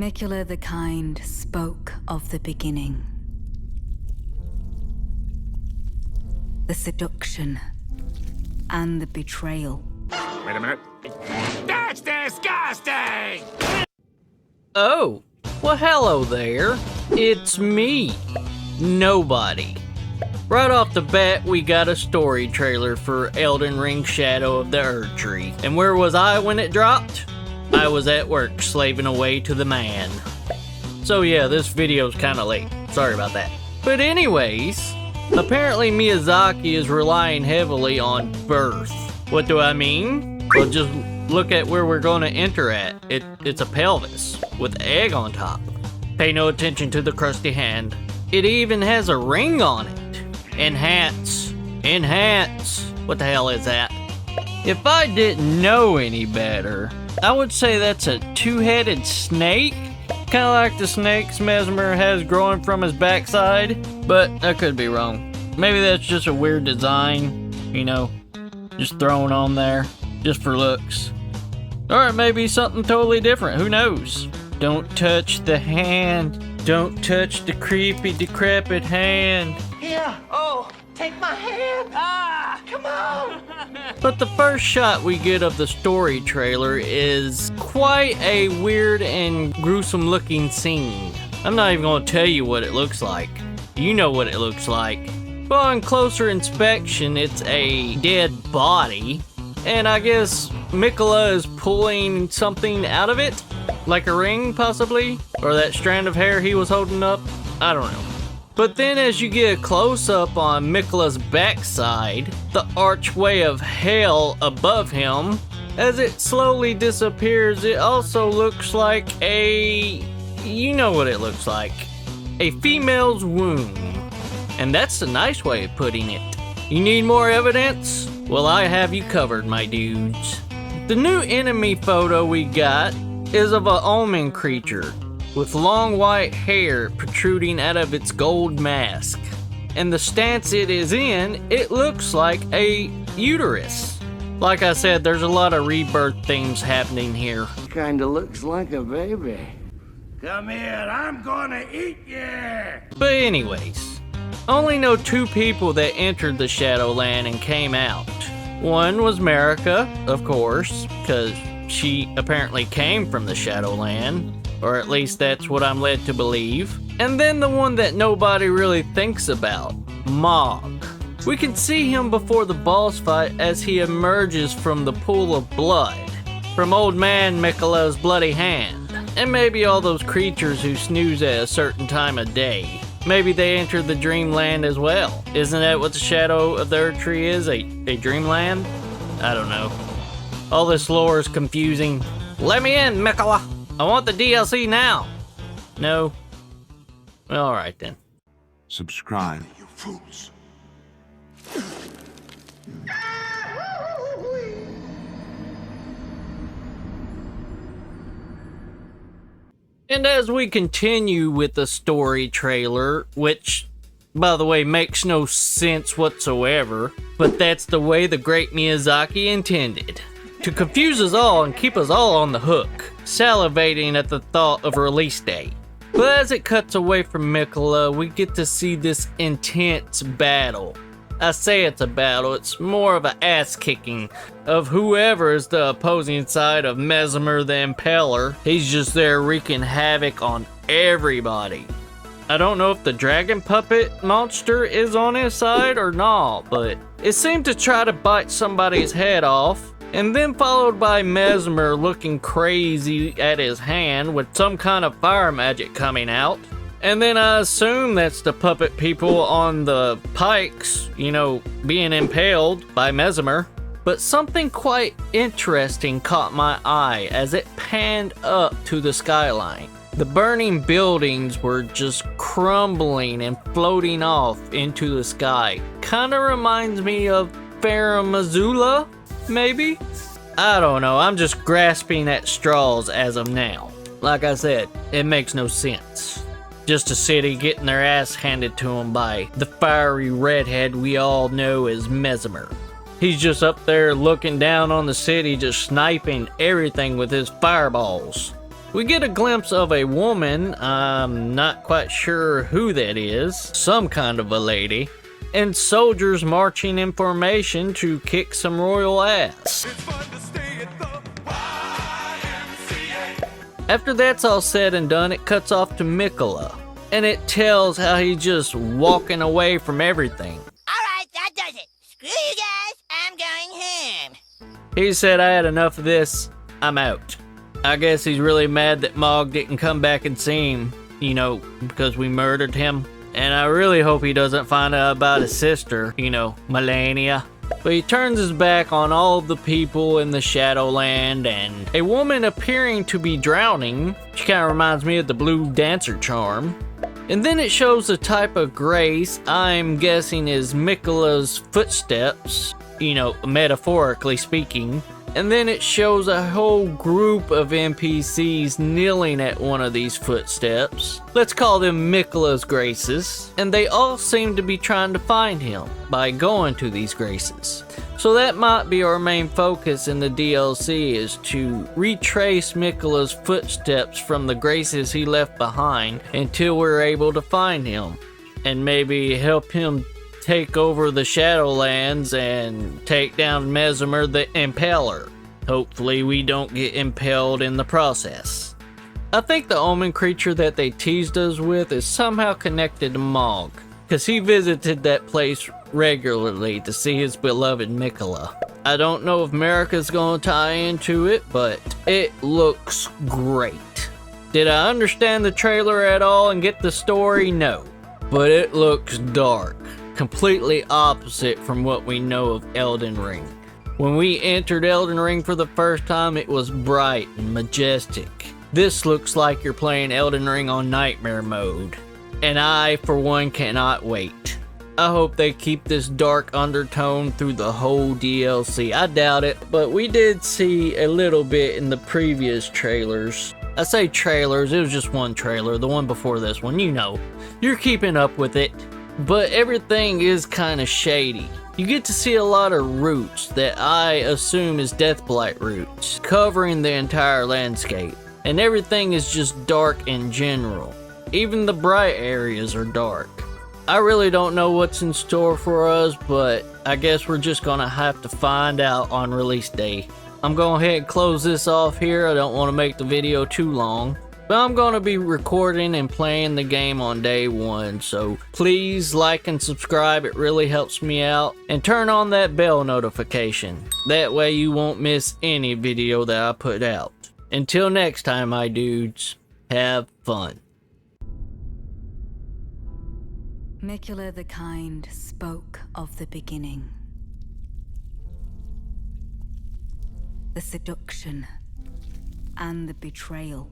Miquella the Kind spoke of the beginning. The seduction and the betrayal. Wait a minute. That's disgusting! Oh, well hello there. It's me, Nobody. Right off the bat, we got a story trailer for Elden Ring Shadow of the Erdtree. And where was I when it dropped? I was at work slaving away to the man. So yeah, this video's kinda late. Sorry about that. But anyways, apparently Miyazaki is relying heavily on birth. What do I mean? Well, just look at where we're gonna enter at. It's a pelvis with egg on top. Pay no attention to the crusty hand. It even has a ring on it. Enhance. Enhance. What the hell is that? If I didn't know any better, I would say that's a two-headed snake. Kind of like the snakes Messmer has growing from his backside. But I could be wrong. Maybe that's just a weird design, you know, just thrown on there, just for looks. Or maybe something totally different, who knows? Don't touch the hand. Don't touch the creepy, decrepit hand. Here, oh, take my hand. Ah, come on. But the first shot we get of the story trailer is quite a weird and gruesome looking scene. I'm not even gonna tell you what it looks like. You know what it looks like. But on closer inspection, it's a dead body. And I guess Miquella is pulling something out of it? Like a ring, possibly? Or that strand of hair he was holding up? I don't know. But then as you get a close-up on Miquella's backside, the archway of hell above him, as it slowly disappears, it also looks like a... you know what it looks like. A female's womb. And that's the nice way of putting it. You need more evidence? Well, I have you covered, my dudes. The new enemy photo we got is of a omen creature with long white hair protruding out of its gold mask. And the stance it is in, it looks like a uterus. Like I said, there's a lot of rebirth themes happening here. Kinda looks like a baby. Come here, I'm gonna eat you! But anyways, I only know two people that entered the Shadowland and came out. One was Merica, of course, because she apparently came from the Shadowland, or at least that's what I'm led to believe. And then the one that nobody really thinks about, Mohg. We can see him before the boss fight as he emerges from the pool of blood, from old man Miquella's bloody hand, and maybe all those creatures who snooze at a certain time of day. Maybe they entered the dreamland as well. Isn't that what the Shadow of the Erdtree is, a dreamland? I don't know. All this lore is confusing. Let me in, Miquella! I want the DLC now! No? Well, alright then. Subscribe. You fools. And as we continue with the story trailer, which, by the way, makes no sense whatsoever, but that's the way the great Miyazaki intended. To confuse us all and keep us all on the hook, salivating at the thought of release date. But as it cuts away from Miquella, we get to see this intense battle. I say it's a battle, it's more of an ass-kicking of whoever is the opposing side of Messmer the Impaler. He's just there wreaking havoc on everybody. I don't know if the dragon puppet monster is on his side or not, but it seemed to try to bite somebody's head off, and then followed by Messmer looking crazy at his hand with some kind of fire magic coming out. And then I assume that's the puppet people on the pikes, you know, being impaled by Messmer. But something quite interesting caught my eye as it panned up to the skyline. The burning buildings were just crumbling and floating off into the sky. Kinda reminds me of Missoula, maybe? I don't know, I'm just grasping at straws as of now. Like I said, it makes no sense. Just a city getting their ass handed to them by the fiery redhead we all know as Messmer. He's just up there looking down on the city, just sniping everything with his fireballs. We get a glimpse of a woman, I'm not quite sure who that is, some kind of a lady, and soldiers marching in formation to kick some royal ass. After that's all said and done, it cuts off to Miquella, and it tells how he's just walking away from everything. Alright, that does it. Screw you guys, I'm going home. He said, "I had enough of this, I'm out." I guess he's really mad that Mohg didn't come back and see him, you know, because we murdered him. And I really hope he doesn't find out about his sister, you know, Melania. But he turns his back on all of the people in the Shadowland, and a woman appearing to be drowning. She kind of reminds me of the Blue Dancer charm. And then it shows the type of grace I'm guessing is Miquella's footsteps, you know, metaphorically speaking. And then it shows a whole group of NPCs kneeling at one of these footsteps. Let's call them Miquella's graces. And they all seem to be trying to find him by going to these graces. So that might be our main focus in the DLC, is to retrace Miquella's footsteps from the graces he left behind until we're able to find him. And maybe help him take over the Shadowlands and take down Messmer the impaler. Hopefully we don't get impaled in the process. I think the omen creature that they teased us with is somehow connected to Mohg, because he visited that place regularly to see his beloved Miquella. I don't know if Merica's gonna tie into it, but it looks great. Did I understand the trailer at all and get the story? No. But it looks dark. Completely opposite from what we know of Elden Ring. When we entered Elden Ring for the first time, it was bright and majestic. This looks like you're playing Elden Ring on nightmare mode. And I, for one, cannot wait. I hope they keep this dark undertone through the whole DLC. I doubt it, but we did see a little bit in the previous trailers. I say trailers, it was just one trailer, the one before this one, you know. You're keeping up with it. But everything is kind of shady. You get to see a lot of roots that I assume is deathblight roots, covering the entire landscape. And everything is just dark in general. Even the bright areas are dark. I really don't know what's in store for us, but I guess we're just gonna have to find out on release day. I'm going to go ahead and close this off here. I don't want to make the video too long. But I'm going to be recording and playing the game on day one, so please like and subscribe, it really helps me out. And turn on that bell notification, that way you won't miss any video that I put out. Until next time, my dudes, have fun. Miquella the Kind spoke of the beginning. The seduction and the betrayal.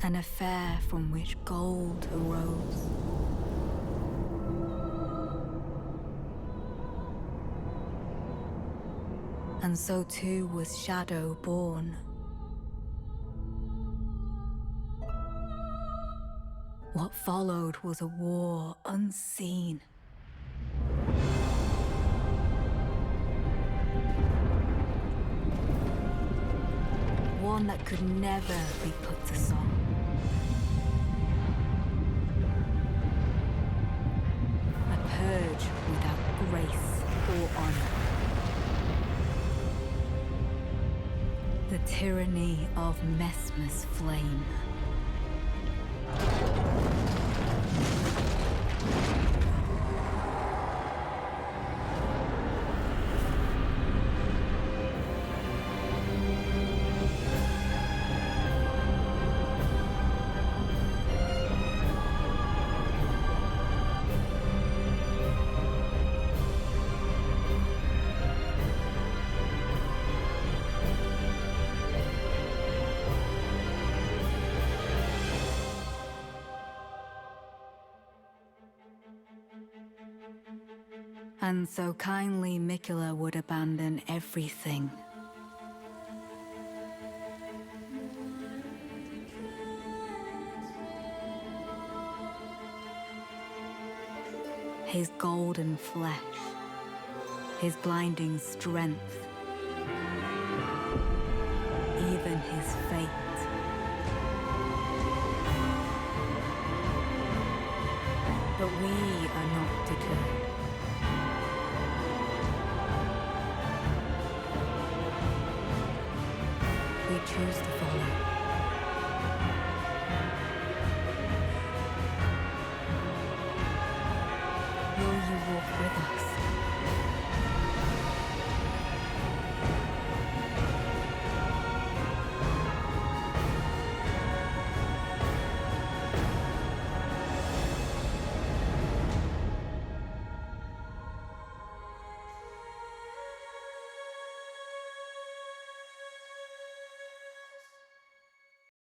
An affair from which gold arose. And so too was Shadow born. What followed was a war unseen. One that could never be put to song. A purge without grace or honor. The tyranny of Messmer's flame. And so kindly Miquella would abandon everything. His golden flesh his blinding strength, even his fate. But we are not deterred. We choose to follow. Will you walk with us?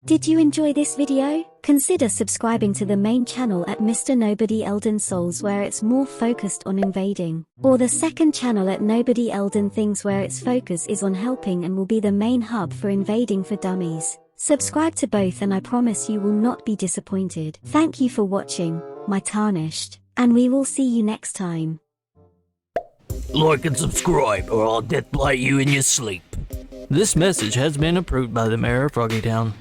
Did you enjoy this video? Consider subscribing to the main channel at Mr. Nobody Elden Souls where it's more focused on invading, or the second channel at Nobody Elden Things where its focus is on helping and will be the main hub for invading for dummies. Subscribe to both and I promise you will not be disappointed. Thank you for watching, my tarnished, and we will see you next time. Like and subscribe or I'll deathblight you in your sleep. This message has been approved by the Mayor of Froggytown.